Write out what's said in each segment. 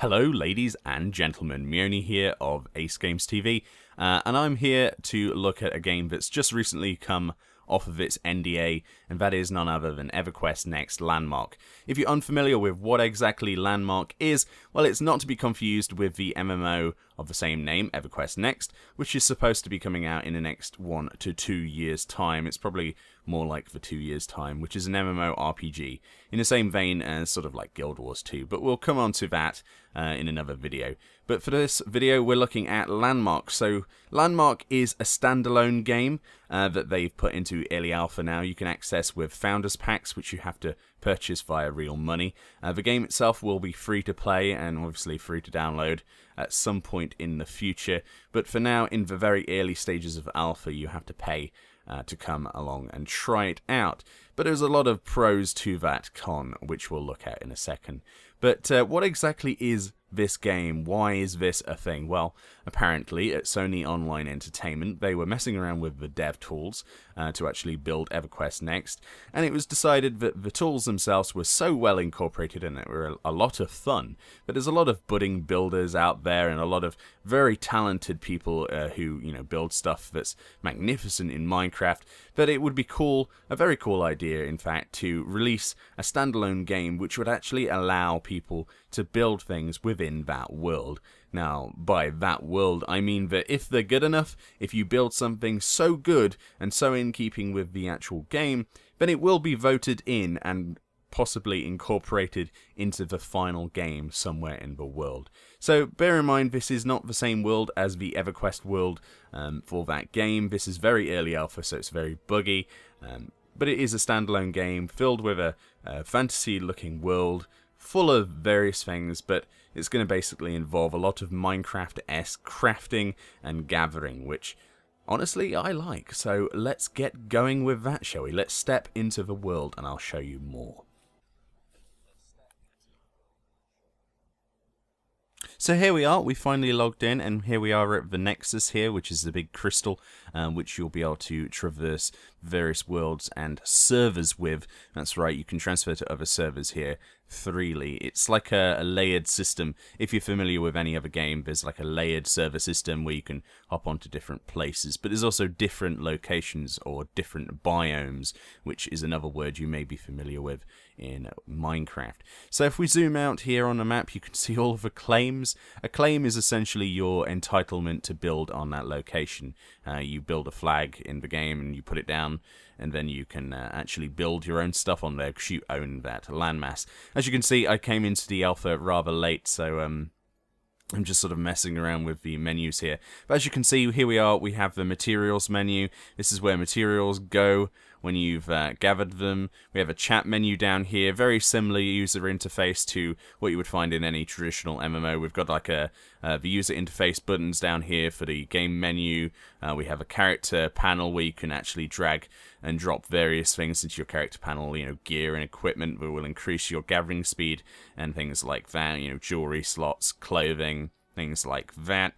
Hello ladies and gentlemen, Meoni here of AceGamesTV, and I'm here to look at a game that's just recently come off of its NDA, and that is none other than Everquest Next Landmark. If you're unfamiliar with what exactly Landmark is, well, it's not to be confused with the MMO of the same name, Everquest Next, which is supposed to be coming out in the next 1 to 2 years' time. It's probably more like the 2 years' time, which is an MMORPG, in the same vein as sort of like Guild Wars 2, but we'll come on to that in another video. But for this video, we're looking at Landmark. So Landmark is a standalone game that they've put into early alpha now. You can access with Founders Packs, which you have to purchase via real money. The game itself will be free to play and obviously free to download at some point in the future. But for now, in the very early stages of alpha, you have to pay to come along and try it out. But there's a lot of pros to that con, which we'll look at in a second. But what exactly is this game? Why is this a thing? Well, apparently at Sony Online Entertainment, they were messing around with the dev tools to actually build Everquest Next, and it was decided that the tools themselves were so well incorporated and they were a lot of fun. But there's a lot of budding builders out there and a lot of very talented people who, build stuff that's magnificent in Minecraft, that it would be cool, a very cool idea in fact, to release a standalone game which would actually allow people to build things within that world. Now, by that world, I mean that if they're good enough, if you build something so good and so in keeping with the actual game, then it will be voted in and possibly incorporated into the final game somewhere in the world. So bear in mind, this is not the same world as the Everquest world for that game. This is very early alpha, so it's very buggy, but it is a standalone game filled with a fantasy-looking world full of various things, but it's going to basically involve a lot of Minecraft-esque crafting and gathering, which honestly I like. So let's get going with that, shall we? Let's step into the world and I'll show you more. So here we are, we finally logged in, and here we are at the Nexus here, which is the big crystal, which you'll be able to traverse various worlds and servers with. That's right, you can transfer to other servers here freely. It's like a layered system. If you're familiar with any other game, there's like a layered server system where you can hop onto different places, but there's also different locations or different biomes, which is another word you may be familiar with in Minecraft. So if we zoom out here on the map, you can see all of the claims. A claim is essentially your entitlement to build on that location. You build a flag in the game and you put it down, and then you can actually build your own stuff on there because you own that landmass. As you can see, I came into the alpha rather late, so I'm just sort of messing around with the menus here. But as you can see, here we are, we have the materials menu. This is where materials go when you've gathered them. We have a chat menu down here, very similar user interface to what you would find in any traditional MMO. We've got like the user interface buttons down here for the game menu. We have a character panel where you can actually drag and drop various things into your character panel, gear and equipment that will increase your gathering speed and things like that, jewelry slots, clothing, things like that.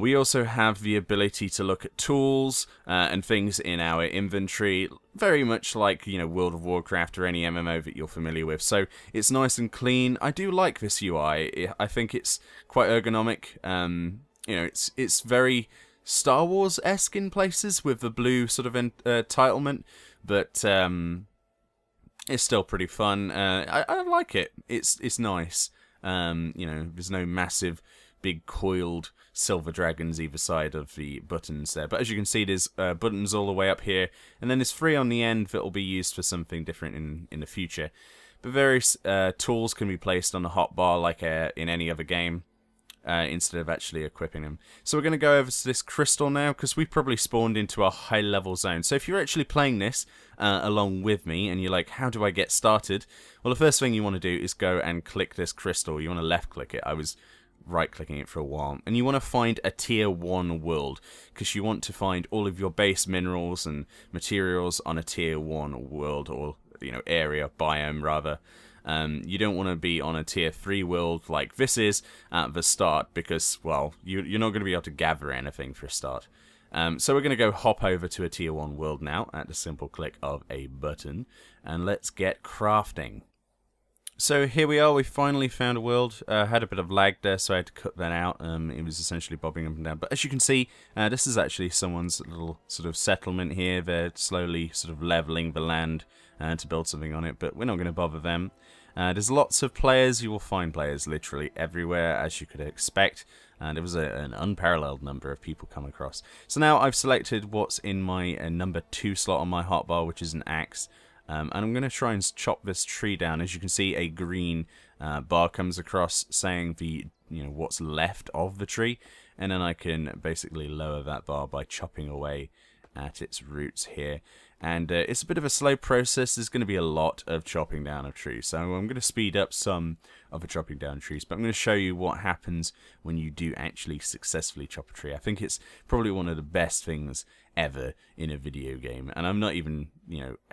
We also have the ability to look at tools and things in our inventory, very much like, World of Warcraft or any MMO that you're familiar with. So it's nice and clean. I do like this UI. I think it's quite ergonomic. It's very Star Wars-esque in places with the blue sort of entitlement, but it's still pretty fun. I like it. It's nice. There's no massive big coiled silver dragons either side of the buttons there, but as you can see, there's buttons all the way up here, and then there's three on the end that will be used for something different in the future. But various tools can be placed on the hotbar like in any other game, instead of actually equipping them. So we're going to go over to this crystal now, because we probably spawned into a high level zone. So if you're actually playing this along with me and you're like, how do I get started? Well, the first thing you want to do is go and click this crystal. You want to left click it. I was right clicking it for a while, and you want to find a tier 1 world, because you want to find all of your base minerals and materials on a tier 1 world, or area, biome rather. You don't want to be on a tier 3 world like this is at the start, because, well, you're not going to be able to gather anything for a start. So we're going to go hop over to a tier 1 world now at the simple click of a button, and let's get crafting. So here we are, we finally found a world. Had a bit of lag there, so I had to cut that out. It was essentially bobbing up and down. But as you can see, this is actually someone's little sort of settlement here. They're slowly sort of leveling the land to build something on it, but we're not going to bother them. There's lots of players. You will find players literally everywhere, as you could expect. And there was an unparalleled number of people come across. So now I've selected what's in my number 2 slot on my hotbar, which is an axe. And I'm going to try and chop this tree down. As you can see, a green bar comes across saying what's left of the tree, and then I can basically lower that bar by chopping away at its roots here. And it's a bit of a slow process. There's going to be a lot of chopping down of trees, so I'm going to speed up some of the chopping down trees, but I'm going to show you what happens when you do actually successfully chop a tree. I think it's probably one of the best things ever in a video game, and I'm not even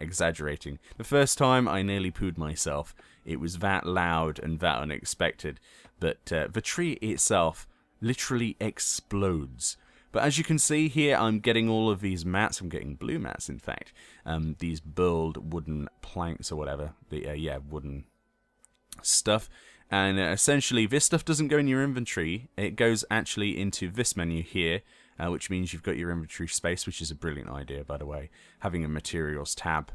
exaggerating. The first time I nearly pooed myself. It was that loud and that unexpected, but the tree itself literally explodes. But as you can see here, I'm getting all of these mats. I'm getting blue mats, in fact. These burled wooden planks or whatever. The wooden stuff. And essentially, this stuff doesn't go in your inventory. It goes actually into this menu here, which means you've got your inventory space, which is a brilliant idea, by the way. Having a materials tab,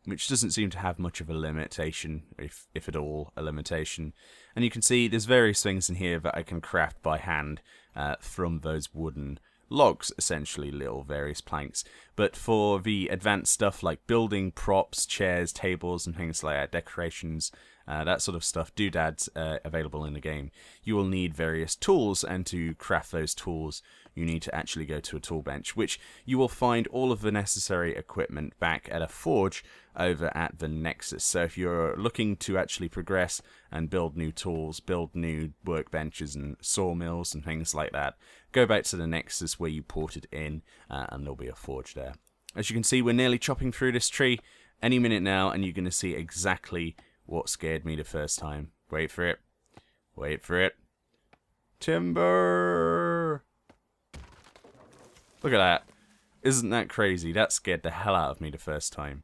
which doesn't seem to have much of a limitation, if at all a limitation. And you can see there's various things in here that I can craft by hand from those wooden logs, essentially little various planks. But for the advanced stuff like building props, chairs, tables and things like that, decorations, that sort of stuff, doodads available in the game, you will need various tools, and to craft those tools you need to actually go to a tool bench, which you will find all of the necessary equipment back at a forge over at the Nexus. So if you're looking to actually progress and build new tools, build new workbenches and sawmills and things like that, go back to the Nexus where you ported in, and there'll be a forge there. As you can see, we're nearly chopping through this tree any minute now, and you're going to see exactly what scared me the first time. Wait for it. Wait for it. Timber! Look at that. Isn't that crazy? That scared the hell out of me the first time.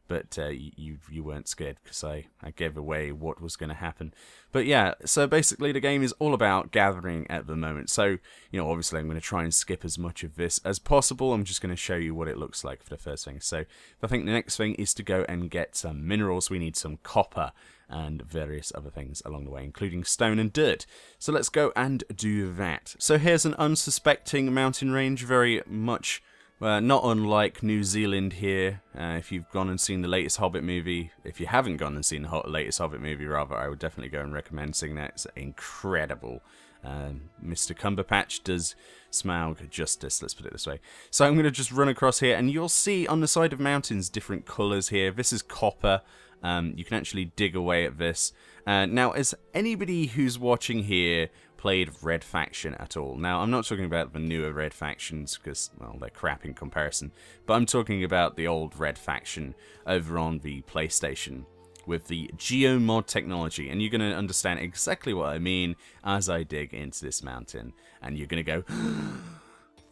But you weren't scared because I gave away what was going to happen. But yeah, so basically the game is all about gathering at the moment. So, obviously I'm going to try and skip as much of this as possible. I'm just going to show you what it looks like for the first thing. So I think the next thing is to go and get some minerals. We need some copper and various other things along the way, including stone and dirt. So let's go and do that. So here's an unsuspecting mountain range, very much not unlike New Zealand here. If you've gone and seen the latest Hobbit movie, if you haven't gone and seen the latest Hobbit movie, rather, I would definitely go and recommend seeing that. It's incredible. Mr. Cumberpatch does Smaug justice, let's put it this way. So I'm going to just run across here, and you'll see on the side of mountains different colours here. This is copper. You can actually dig away at this. Now, as anybody who's watching here played Red Faction at all? Now, I'm not talking about the newer Red Factions because, well, they're crap in comparison, but I'm talking about the old Red Faction over on the PlayStation with the geomod technology, and you're going to understand exactly what I mean as I dig into this mountain, and you're going to go,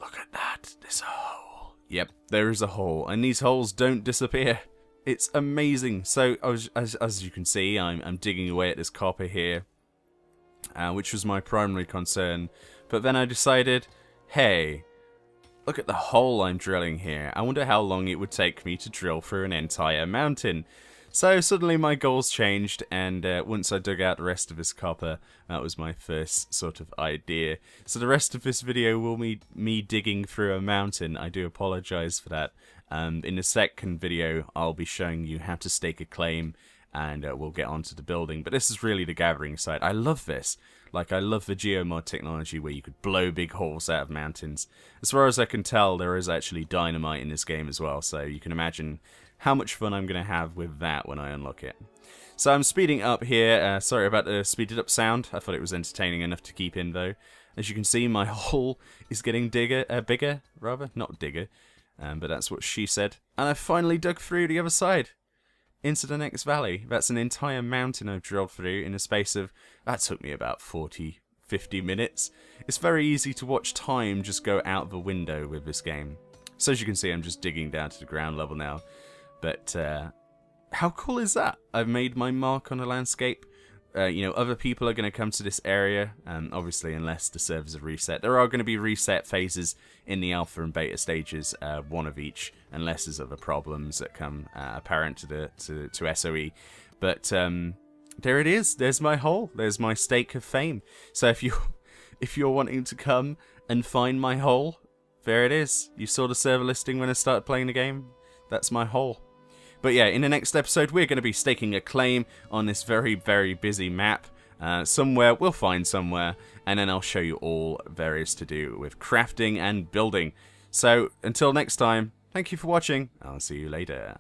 look at that, there's a hole. Yep, there is a hole, and these holes don't disappear. It's amazing. So, as you can see, I'm digging away at this copper here, which was my primary concern. But then I decided, hey, look at the hole I'm drilling here. I wonder how long it would take me to drill through an entire mountain. So suddenly my goals changed, and once I dug out the rest of this copper, that was my first sort of idea. So the rest of this video will be me digging through a mountain. I do apologise for that. In the second video, I'll be showing you how to stake a claim, and we'll get onto the building. But this is really the gathering side. I love this. Like, I love the geomod technology where you could blow big holes out of mountains. As far as I can tell, there is actually dynamite in this game as well, so you can imagine how much fun I'm going to have with that when I unlock it. So I'm speeding up here. Sorry about the speeded up sound. I thought it was entertaining enough to keep in, though. As you can see, my hole is getting bigger, rather. Not digger, but that's what she said. And I finally dug through the other side into the next valley. That's an entire mountain I've drilled through in a space of, that took me about 40, 50 minutes. It's very easy to watch time just go out the window with this game. So as you can see, I'm just digging down to the ground level now. But how cool is that? I've made my mark on the landscape. Other people are going to come to this area, obviously, unless the servers are reset. There are going to be reset phases in the alpha and beta stages, one of each, unless there's other problems that come apparent to SOE. But there it is. There's my hole. There's my stake of fame. So if you're wanting to come and find my hole, there it is. You saw the server listing when I started playing the game. That's my hole. But yeah, in the next episode, we're going to be staking a claim on this very, very busy map. Somewhere, we'll find somewhere, and then I'll show you all there is to do with crafting and building. So, until next time, thank you for watching. I'll see you later.